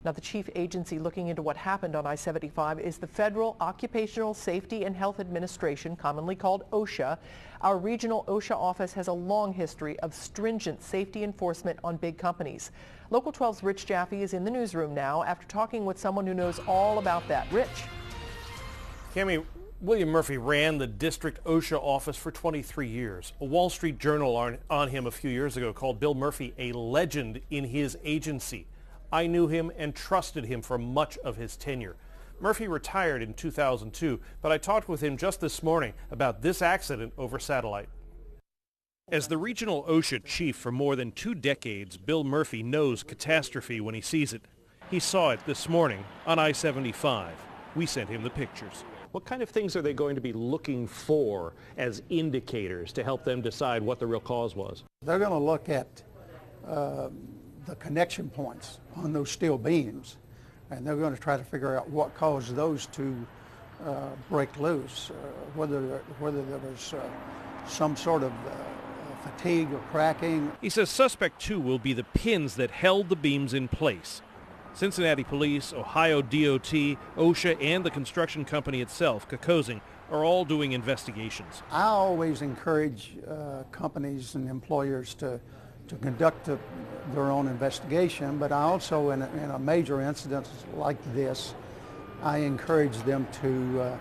Now, the chief agency looking into what happened on I-75 is the Federal Occupational Safety and Health Administration, commonly called OSHA. Our regional OSHA office has a long history of stringent safety enforcement on big companies. Local 12's Rich Jaffe is in the newsroom now after talking with someone who knows all about that. Rich. Cammie, William Murphy ran the district OSHA office for 23 years. A Wall Street Journal on him a few years ago called Bill Murphy a legend in his agency. I knew him and trusted him for much of his tenure. Murphy retired in 2002, but I talked with him just this morning about this accident over satellite. As the regional OSHA chief for more than 2 decades, Bill Murphy knows catastrophe when he sees it. He saw it this morning on I-75. We sent him the pictures. What kind of things are they going to be looking for as indicators to help them decide what the real cause was? They're going to look at the connection points on those steel beams, and they're going to try to figure out what caused those to break loose, whether there was some sort of fatigue or cracking. He says suspect 2 will be the pins that held the beams in place. Cincinnati Police, Ohio DOT, OSHA, and the construction company itself, CINCINNATI, are all doing investigations. I always encourage companies and employers to conduct their own investigation, but I also, in a major incident like this, I encourage them to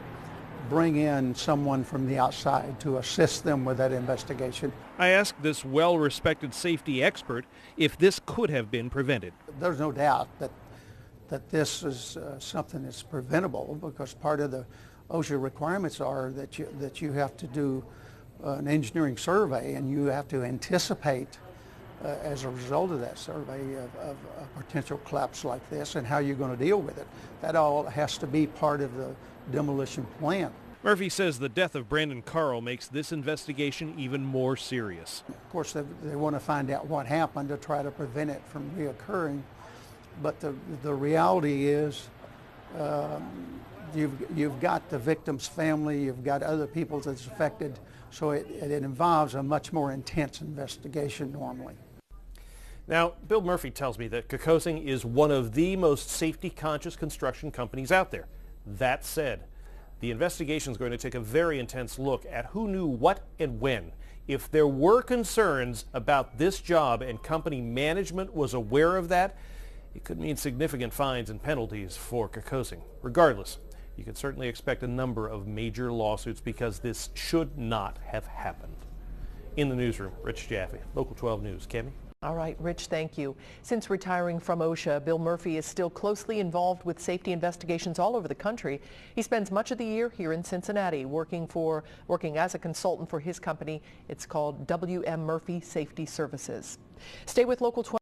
bring in someone from the outside to assist them with that investigation. I asked this well-respected safety expert if this could have been prevented. There's no doubt that this is something that's preventable, because part of the OSHA requirements are that you have to do an engineering survey, and you have to anticipate as a result of that survey of a potential collapse like this and how you're going to deal with it. That all has to be part of the demolition plan. Murphy says the death of Brandon Carl makes this investigation even more serious. Of course, they want to find out what happened to try to prevent it from reoccurring. But the reality is you've got the victim's family, you've got other people that's affected, so it involves a much more intense investigation normally. Now, Bill Murphy tells me that CINCINNATI is one of the most safety-conscious construction companies out there. That said, the investigation is going to take a very intense look at who knew what and when. If there were concerns about this job and company management was aware of that, it could mean significant fines and penalties for CINCINNATI. Regardless, you can certainly expect a number of major lawsuits because this should not have happened. In the newsroom, Rich Jaffe, Local 12 News. Cammie? All right, Rich, thank you. Since retiring from OSHA, Bill Murphy is still closely involved with safety investigations all over the country. He spends much of the year here in Cincinnati working as a consultant for his company. It's called WM Murphy Safety Services. Stay with Local 12.